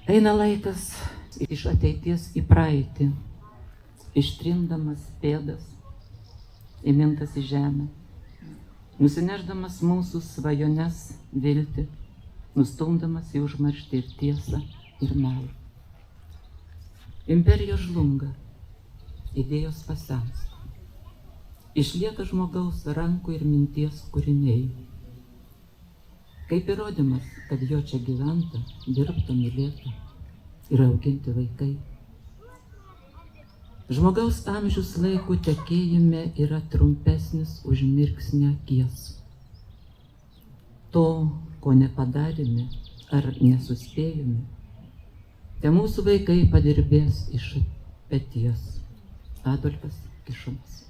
Eina laikas iš ateities į praeitį, ištrindamas pėdas, įmintas į žemę, nusineždamas mūsų svajones viltį, nustumdamas į užmarštį ir tiesą ir melą. Imperijos žlunga, idėjos pasensta. Išlieka žmogaus rankų ir minties kūriniai. Kaip įrodymas, kad jo čia gyventa, dirbta, mylėta ir auginti vaikai. Žmogaus amžius laikų tekėjime yra trumpesnis už mirksnį akies. To, ko nepadarėme ar nesuspėjome, te mūsų vaikai padirbės iš peties. Adolfas Kišonas.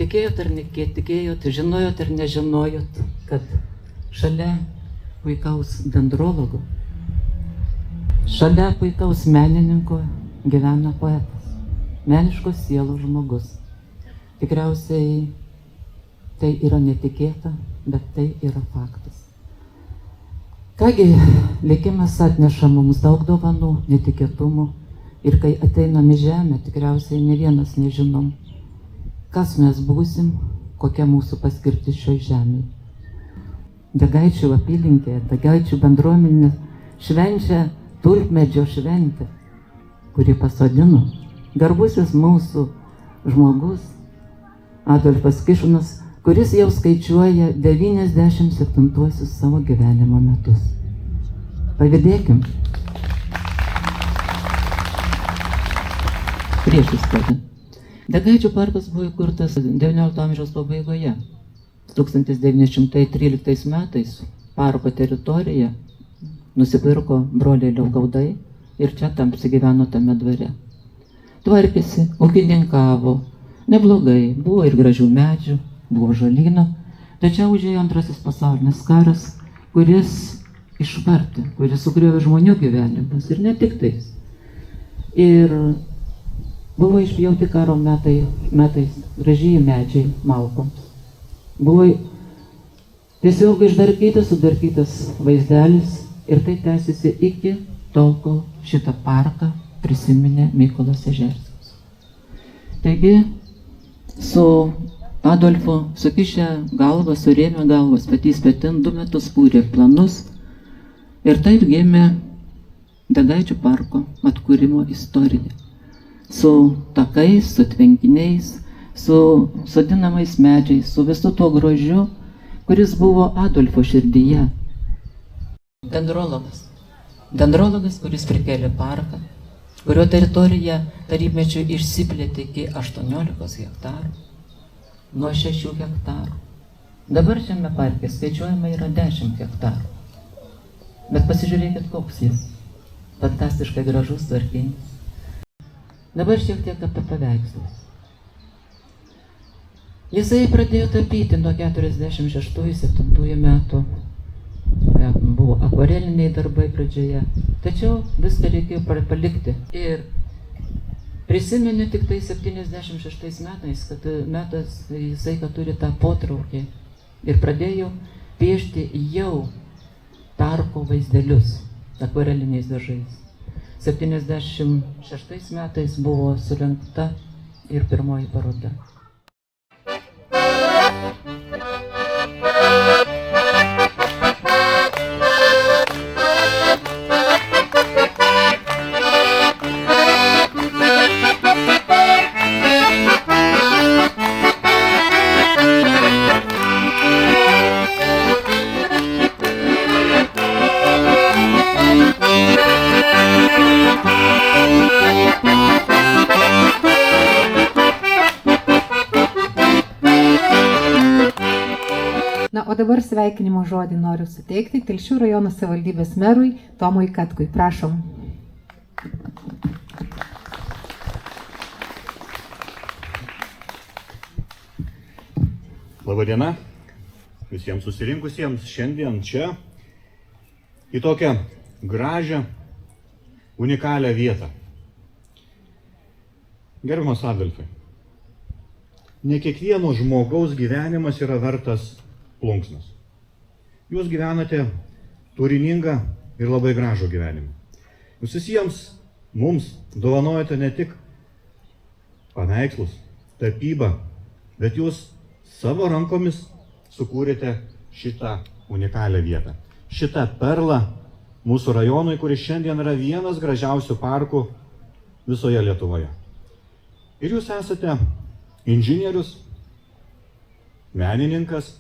Tikėjot ar netikėjot, žinojot ar nežinojot, kad šalia puikaus dendrologo, šalia puikaus menininko gyvena poetas, meniškos sielos žmogus. Tikriausiai tai yra netikėta, bet tai yra faktas. Kągi, likimas atneša mums daug dovanų, netikėtumų ir kai ateinam į žemę, tikriausiai ne vienas nežinom, kas mes būsim, kokia mūsų paskirtis šioj žemėje. Degaičių apylinkė, Degaičių bendruomenė švenčia tulpmedžio šventę, kuri pasodino garbusis mūsų žmogus Adolfas Kišonas, kuris jau skaičiuoja 97 savo gyvenimo metus. Pavydėkim. Priešistorė. Degaičių parkas buvo įkurtas XIX amžiaus pabaigoje. 1913 metais parko teritoriją nusipirko broliai Liaugaudai ir čia tam apsigyveno tame dvare. Tvarkėsi, ūkininkavo, neblogai, buvo ir gražių medžių, buvo žolyno, tačiau užėjo Antrasis pasaulinis karas, kuris išvartė, kuris sugriovė žmonių gyvenimus ir ne tik tais. Ir buvo išpjauti karo metais gražiai medžiai malkoms. Buvo tiesiog sudarkytas vaizdelis ir tai tęsiasi iki tol, kol šitą parką prisiminė Mykolas Ežerskis. Taigi, su Adolfu sukišę galvą, surėmę galvas, petys petin, 2 metus kūrė planus ir taip gimė Degaičių parko atkūrimo istorija. Su takais, su tvenkiniais, su sodinamais medžiais, su visu tuo grožiu, kuris buvo Adolfo širdyje. Dendrologas. Dendrologas, kuris prikėlė parką, kurio teritorija tarybmečiu išsiplėtė iki 18 hektarų, nuo 6 hektarų. Dabar šiame parke skaičiuojama yra 10 hektarų. Bet pasižiūrėkit, koks jis. Fantastiškai gražus, tvarkingas. Dabar šiek tiek apie paveikslus. Jisai pradėjo tapyti nuo 46-47 metų. Buvo akvareliniai darbai pradžioje, tačiau viską reikėjo palikti. Ir prisimenu tik tai 76 metais, kad jisai turi tą potraukį ir pradėjo piešti jau parko vaizdelius akvareliniais dažais. 76 metais buvo surengta ir pirmoji paroda. O dabar sveikinimo žodį noriu suteikti Telšių rajono savivaldybės merui Tomui Katkui. Prašom. Labadiena visiems susirinkusiems šiandien čia į tokią gražią, unikalią vietą. Gerbiamas Adolfai, ne kiekvieno žmogaus gyvenimas yra vertas plunksnas. Jūs gyvenate turiningą ir labai gražų gyvenimą. Jūs visiems mums dovanojate ne tik paveikslus, tapybą, bet jūs savo rankomis sukūrėte šitą unikalią vietą. Šitą perlą mūsų rajonui, kuris šiandien yra vienas gražiausių parkų visoje Lietuvoje. Ir jūs esate inžinierius, menininkas.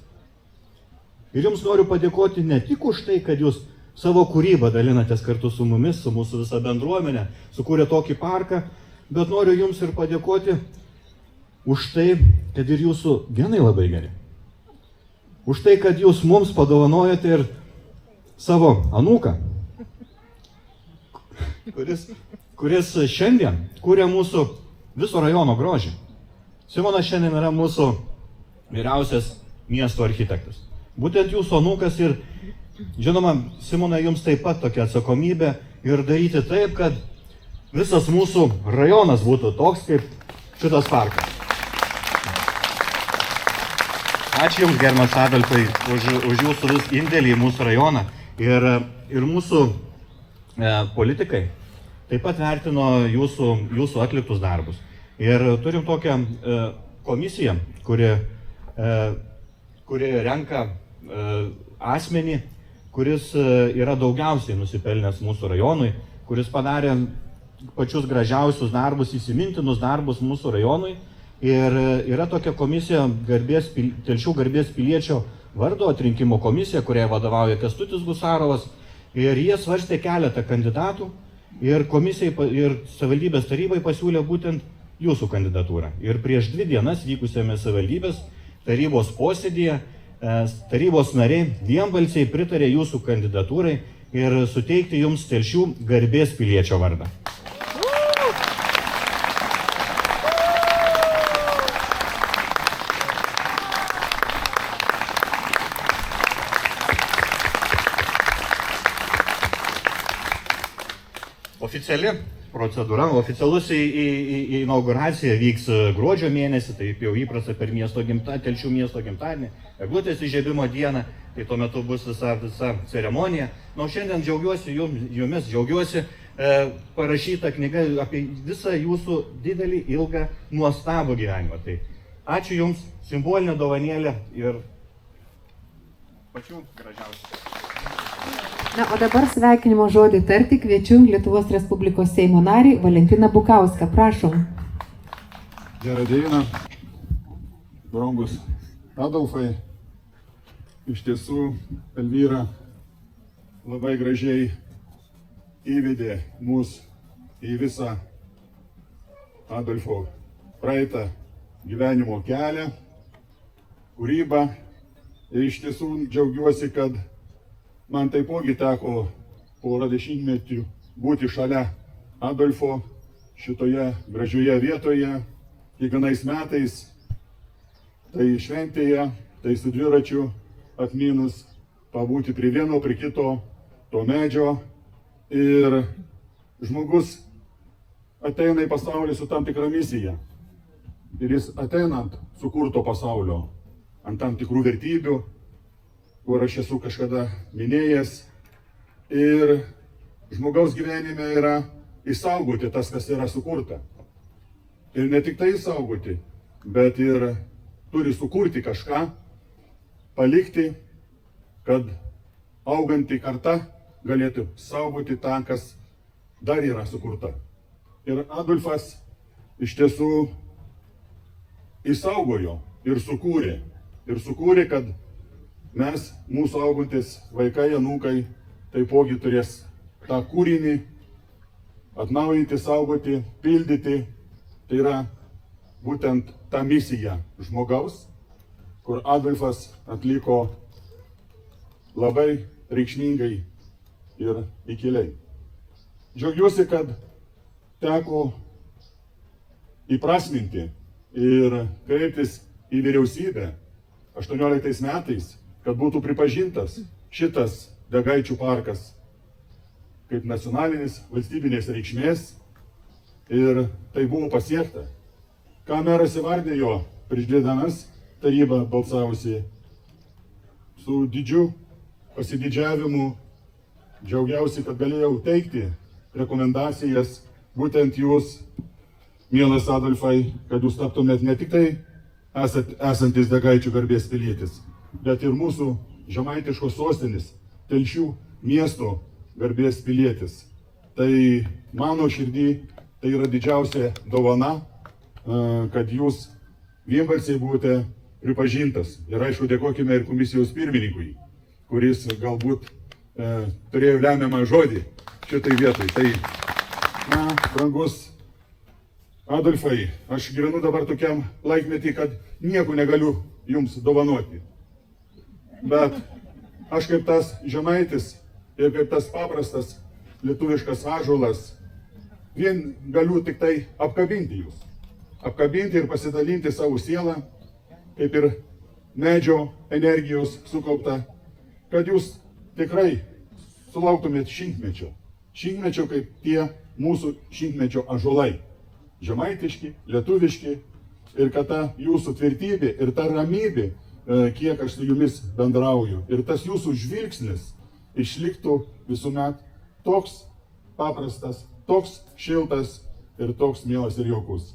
Ir jums noriu padėkoti ne tik už tai, kad jūs savo kūrybą dalinatės kartu su mumis, su mūsų visa bendruomenė, sukūrė tokį parką, bet noriu jums ir padėkoti už tai, kad ir jūsų genai labai geri. Už tai, kad jūs mums padovanojate ir savo anūką, kuris šiandien kūrė mūsų viso rajono grožį. Simonas šiandien yra mūsų vyriausias miesto architektas. Būtent jūsų anūkas ir, žinoma, Simonai, jums taip pat tokia atsakomybė ir daryti taip, kad visas mūsų rajonas būtų toks kaip šitas parkas. Ačiū Jums, gerbiamas Adolfai, už jūsų indėlį į mūsų rajoną. Ir mūsų politikai taip pat vertino jūsų atliktus darbus. Ir turim tokią komisiją, kuri renka asmenį, kuris yra daugiausiai nusipelnęs mūsų rajonui, kuris padarė pačius gražiausius darbus, įsimintinus darbus mūsų rajonui. Ir yra tokia komisija, Telšių garbės piliečio vardo atrinkimo komisija, kuriai vadovauja Kęstutis Gusarovas. Ir jie svarstė keletą kandidatų ir komisijai ir savivaldybės tarybai pasiūlė būtent jūsų kandidatūrą. Ir prieš 2 dienas vykusiame savivaldybės tarybos posėdyje tarybos nariai vienbalsiai pritarė jūsų kandidatūrai ir suteikti jums Telšių garbės piliečio vardą. Oficiali procedūra, oficialus inauguracija vyks gruodžio mėnesį, tai jau įprasta per Telšių miesto gimtadienį, eglutės įžiebimo dieną, tai tuo metu bus visa ceremonija. Na, šiandien jumis džiaugiuosi parašyta knyga apie visą jūsų didelį, ilgą, nuostabų gyvenimą. Tai ačiū Jums, simbolinė dovanėlė ir pačių gražiausių. Na, o dabar sveikinimo žodį tarti kviečiu Lietuvos Respublikos Seimo narį Valentiną Bukauską. Prašom. Gerą dieną, brangus Adolfai. Iš tiesų, Elvyra labai gražiai įvedė mus į visą Adolfo praeitą gyvenimo kelią, kūrybą. Ir iš tiesų džiaugiuosi, kad man taipogi teko porą dešimtmečių būti šalia Adolfo šitoje gražioje vietoje, kiekvienais metais, tai šventėje, tai su dviračiu atminus, pabūti prie vieno, prie kito to medžio. Ir žmogus ateina į pasaulį su tam tikra misija. Ir jis ateinant sukurto pasaulio ant tam tikrų vertybių, kur aš esu kažkada minėjęs. Ir žmogaus gyvenime yra išsaugoti tas, kas yra sukurta. Ir ne tik tai išsaugoti, bet ir turi sukurti kažką, palikti, kad auganti karta galėtų saugoti tą, kas dar yra sukurta. Ir Adolfas iš tiesų išsaugojo ir sukūrė, kad mes, mūsų augantis vaikai, anūkai, taipogi turės tą kūrinį atnaujinti, saugoti, pildyti. Tai yra būtent ta misija žmogaus, kur Adolfas atliko labai reikšmingai ir įkiliai. Džiaugiuosi, kad teko įprasminti ir kreiptis į vyriausybę 18 metais, kad būtų pripažintas šitas Degaičių parkas kaip nacionalinis valstybinės reikšmės. Ir tai buvo pasiekta. Ką meras įvardėjo prieš 2 dienas taryba balsavusi su didžiu pasididžiavimu. Džiaugiausi, kad galėjau teikti rekomendacijas būtent jūs, mielas Adolfai, kad jūs taptumėt ne tik tai esantis Degaičių garbės pilietis, bet ir mūsų žemaitiškos sostinės, Telšių miesto garbės pilietis. Tai mano širdį tai yra didžiausia dovana, kad jūs vienbalsiai buvote pripažintas. Ir aišku, dėkokime ir komisijos pirmininkui, kuris galbūt turėjo lemiamą žodį šitai vietoj. Tai, brangus Adolfai, aš gyvenu dabar tokiam laikmetį, kad nieko negaliu jums dovanoti. Bet aš kaip tas žemaitis ir kaip tas paprastas lietuviškas ąžuolas, vien galiu tik tai apkabinti jūs. Apkabinti ir pasidalinti savo sielą, kaip ir medžio energijos sukaupta, kad jūs tikrai sulauktumėt šimtmečio. Šimtmečio kaip tie mūsų šimtmečio ąžuolai. Žemaitiški, lietuviški. Ir kad ta jūsų tvirtybė ir ta ramybė, kiek aš su jumis bendrauju, ir tas jūsų žvilgsnis išliktų visuomet toks paprastas, toks šiltas ir toks mielas ir jaukus.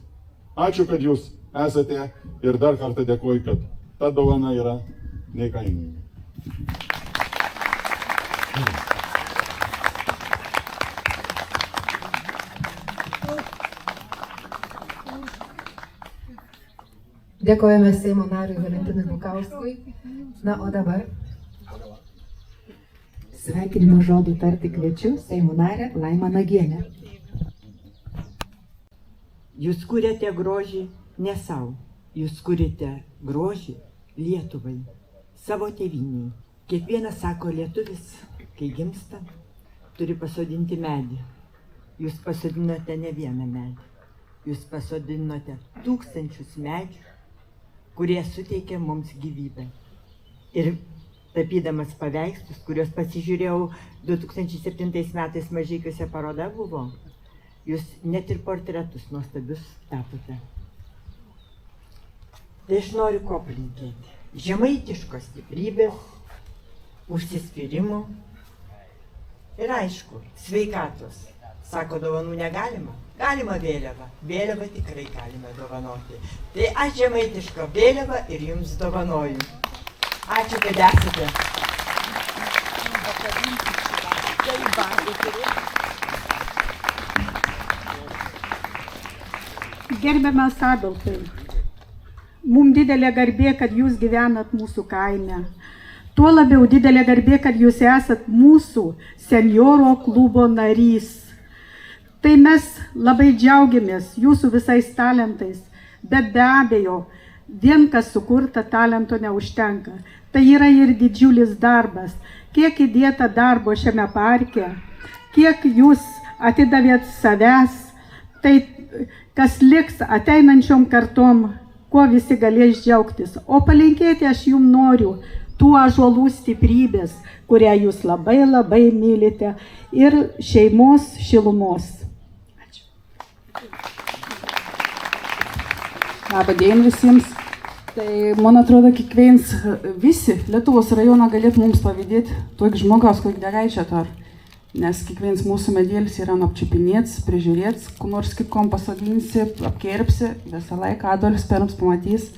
Ačiū, kad jūs esate ir dar kartą dėkoju, kad ta dovana yra neįkainojama. Dėkojame Seimo nariui Valentinui Bukauskui. Na, o dabar sveikinimo žodį tarti kviečiu Seimo narę Laimą Nagienę. Jūs kuriate grožį ne savo, jūs kuriate grožį Lietuvai, savo tėvynei. Kiekvienas sako, lietuvis, kai gimsta, turi pasodinti medį. Jūs pasodinote ne vieną medį, jūs pasodinote tūkstančius medžių, kurie suteikia mums gyvybę. Ir tapydamas paveikslus, kuriuos pasižiūrėjau 2007 metais Mažeikiuose paroda buvo, jūs net ir portretus nuostabius tapote. Tai aš noriu ko palinkėti? Žemaitiškos stiprybės, užsispyrimo ir aišku, sveikatos. Sako, dovanų negalima? Galima vėliavą. Vėliavą tikrai galime dovanoti. Tai aš žemaitišką vėliavą ir jums dovanoju. Ačiū, kad esate. Gerbiamas Adolfai, mums didelė garbė, kad jūs gyvenat mūsų kaime. Tuo labiau didelė garbė, kad jūs esat mūsų senjoro klubo narys. Tai mes labai džiaugiamės jūsų visais talentais, bet be abejo, vien kas sukurta talento neužtenka. Tai yra ir didžiulis darbas. Kiek įdėta darbo šiame parke, kiek jūs atidavėt savęs, tai kas liks ateinančiom kartom, kuo visi galės džiaugtis. O palinkėti aš jums noriu tų ąžuolų stiprybės, kurią jūs labai labai mylite, ir šeimos šilumos. Labą dieną visiems. Tai, man atrodo, kiekvienas, visi Lietuvos rajoną galėtų mums pavydėti tokį žmogaus, kokį Degaičio tar. Nes kiekvienas mūsų medėlis yra apčiupinėts, prižiūrėts, kur nors kitkom pasodinsi, apkerpsi, visą laiką Adolfas pirms pamatys.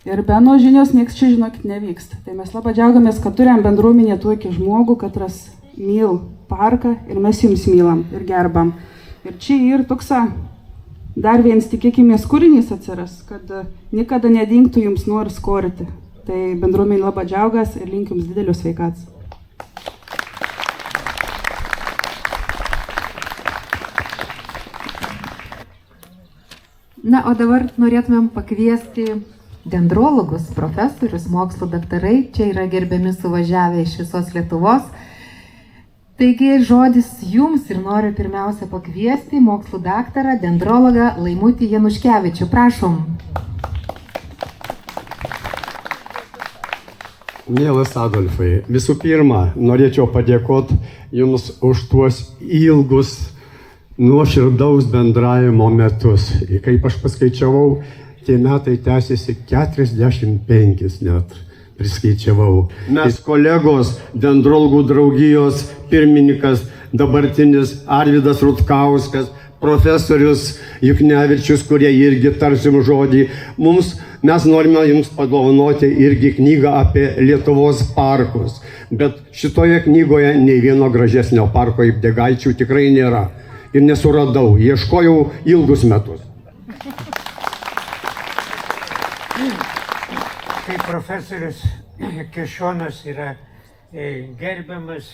Ir be nuo žinios nieks čia, žinokit, nevyksta. Tai mes labai džiaugiamės, kad turėjom bendruomenę tokį žmogų, katras myl parką ir mes jums mylam ir gerbam. Ir čia ir toks dar vienas, tikėkimės, kūrinys atsiras, kad niekada nedingtų jums noras koryti. Tai bendruomenė labai džiaugas ir linkiu jums didelio sveikatos. Na, o dabar norėtumėm pakviesti dendrologus, profesorius, mokslo daktarai. Čia yra gerbiami suvažiavę iš visos Lietuvos. Taigi žodis jums ir noriu pirmiausia pakviesti mokslo daktarą, dendrologą Laimutį Januškevičių. Prašom. Mielas Adolfai, visų pirma, norėčiau padėkoti jums už tuos ilgus nuoširdaus bendravimo metus. Kaip aš paskaičiavau, tie metai tęsiasi 45 net. Priskaičiavau. Mes kolegos, dendrologų draugijos pirmininkas, dabartinis Arvydas Rutkauskas, profesorius Juknevičius, kurie irgi tarsim žodį. Mes norime jums padovanoti irgi knygą apie Lietuvos parkus. Bet šitoje knygoje nei vieno gražesnio parko kaip Degaičių tikrai nėra. Ir nesuradau, ieškojau ilgus metus. Kaip profesorius Kešonas yra gerbiamas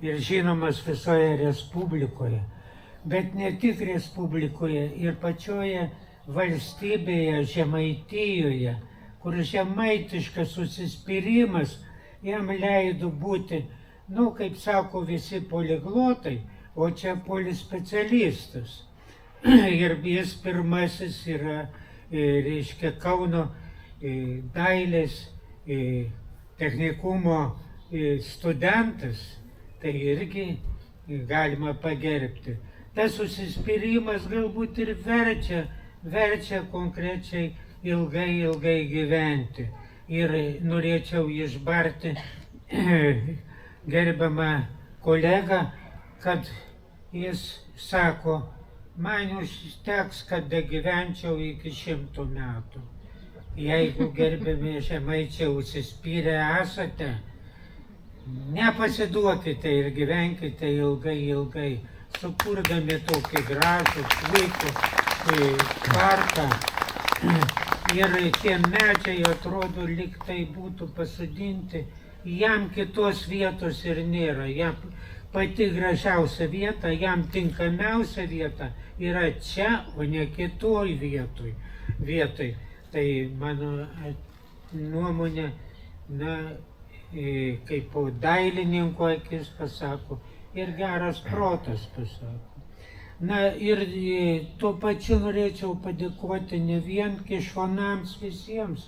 ir žinomas visoje Respublikoje, bet ne tik Respublikoje, ir pačioje valstybėje Žemaitijoje, kur žemaitiškas užsispyrimas jam leido būti, kaip sako visi poliglotai, o čia polispecialistas. Ir jis pirmasis yra, reiškia, Kauno dailės technikumo studentas, tai irgi galima pagerbti. Tas užsispyrimas galbūt ir verčia konkrečiai ilgai gyventi. Ir norėčiau išbarti gerbiamą kolegą, kad jis sako, man užteks, kad gyvenčiau iki 100 metų. Jeigu gerbiami žemaičiai užsispyrę esate, nepasiduokite ir gyvenkite ilgai, sukurdami tokį gražų, puikų parką. Ir tie medžiai atrodo, lyg tai būtų pasodinti, jam kitos vietos ir nėra. Jam pati gražiausia vieta, jam tinkamiausia vieta yra čia, o ne kitoj vietoj. Tai mano nuomonė, kaip dailininko akis pasako, ir geras protas pasako. Ir tuo pačiu norėčiau padėkoti ne vien Kešonams visiems,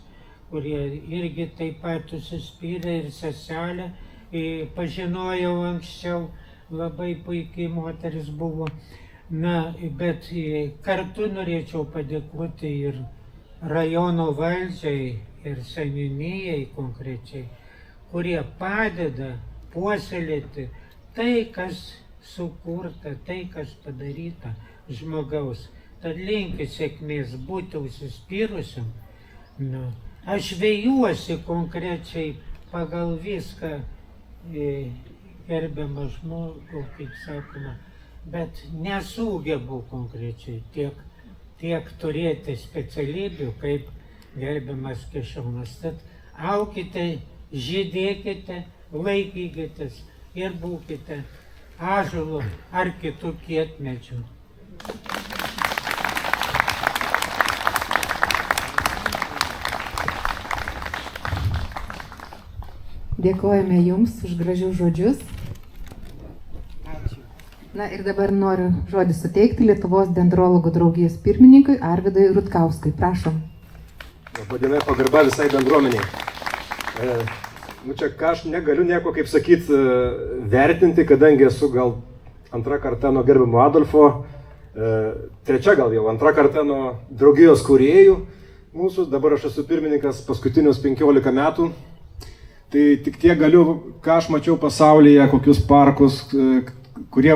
kurie irgi taip pat užsispyrė, ir seselę pažinojau anksčiau, labai puikiai moteris buvo. Bet kartu norėčiau padėkoti ir rajono valdžiai ir seniūnijai konkrečiai, kurie padeda puoselėti tai, kas sukurta, tai, kas padaryta žmogaus. Tad linkiu sėkmės būti užsispyrusiam. Aš vėjuosi konkrečiai pagal viską gerbiamą žmogų, kaip sakoma, bet nesugebu konkrečiai tiek turėti specialybių, kaip gerbiamas Kešonas. Tad aukite, žydėkite, laikykitės ir būkite ąžuolu ar kitų kietmedžių. Dėkojame Jums už gražius žodžius. Ir dabar noriu žodį suteikti Lietuvos dendrologų draugijos pirmininkui Arvydui Rutkauskui. Prašom. Labadiena, pagarba visai bendruomeniai. Čia ką aš negaliu nieko, kaip sakyt, vertinti, kadangi esu gal antrą kartą nuo gerbiamo Adolfo, trečia gal jau antrą kartą nuo draugijos kūrėjų mūsų, dabar aš esu pirmininkas paskutinius 15 metų. Tai tik tiek galiu, ką aš mačiau pasaulyje, kokius parkus, kurie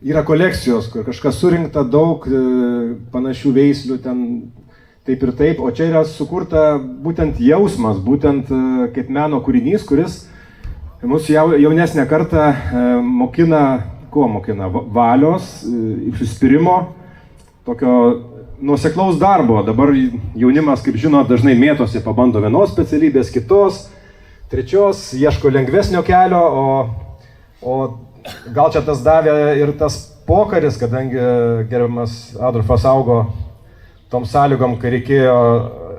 yra kolekcijos, kur kažkas surinkta daug panašių veislių ten taip ir taip, o čia yra sukurta būtent jausmas, būtent kaip meno kūrinys, kuris mūsų jaunesnę kartą mokina, valios, užsispyrimo, tokio nuoseklaus darbo. Dabar jaunimas, kaip žino, dažnai mėtosi, pabando vienos specialybės, kitos, trečios, ieško lengvesnio kelio, o gal čia tas davė ir tas pokaris, kadangi gerbiamas Adolfas augo tom sąlygom, kai reikėjo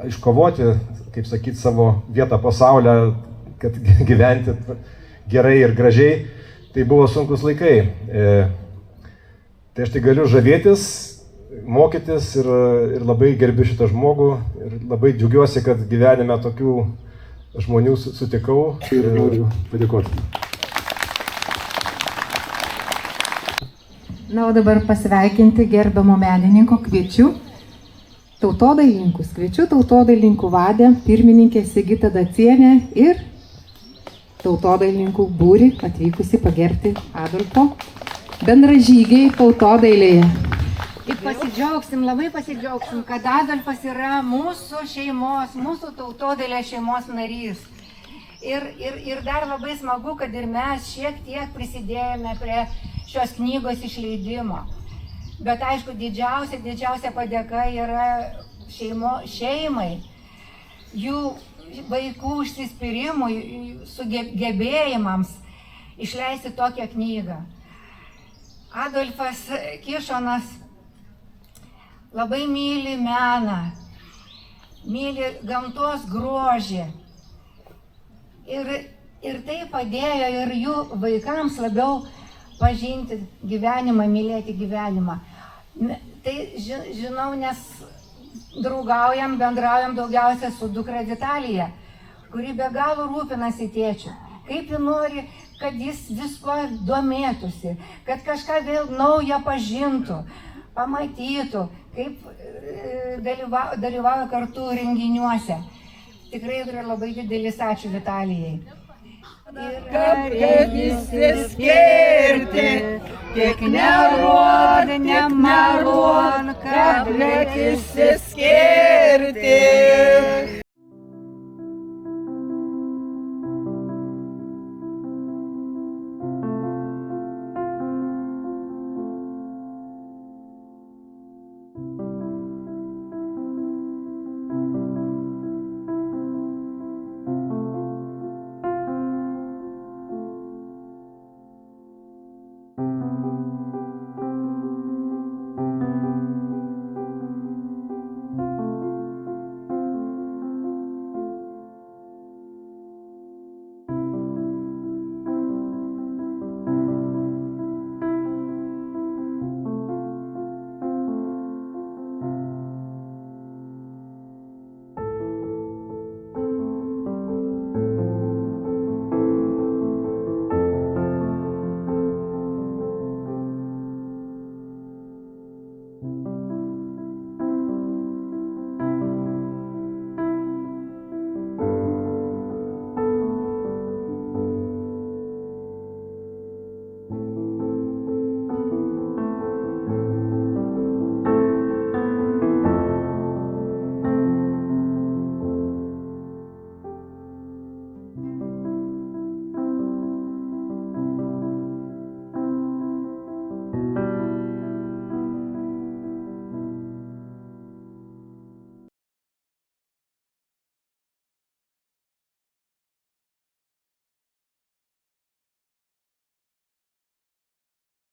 iškovoti, kaip sakyti, savo vietą pasaulyje, kad gyventi gerai ir gražiai, tai buvo sunkus laikai. Tai aš tai galiu žavėtis, mokytis ir labai gerbiu šitą žmogų ir labai džiaugiuosi, kad gyvenime tokių žmonių sutikau ir noriu padėkoti. O dabar pasveikinti gerbiamo menininko kviečiu tautodailinkus. Kviečiu tautodailininkų vadę, pirmininkę Sigitą Dacienę ir tautodailininkų būrį atvykusi pagerbti Adolfo bendražygiai tautodailėje. Ir pasidžiaugsim, labai pasidžiaugsim, kad Adolfas yra mūsų šeimos, mūsų tautodailės šeimos narys. Ir dar labai smagu, kad ir mes šiek tiek prisidėjome prie šios knygos išleidimo. Bet aišku, didžiausia padėka yra šeimai, jų vaikų užsispyrimui, sugebėjimams išleisti tokią knygą. Adolfas Kišonas labai myli meną, myli gamtos grožį. Ir tai padėjo ir jų vaikams labiau pažinti gyvenimą, mylėti gyvenimą. Tai žinau, nes bendraujam daugiausia su dukra Vitalija, kuri be galo rūpinasi tėčiu. Kaip ji nori, kad jis visko domėtųsi, kad kažką vėl naują pažintų, pamatytų, kaip dalyvauja kartu renginiuose. Tikrai yra labai didelis ačiū Vitalijai. Kad išsiskirti, tik nemeluon, kad išsiskirti.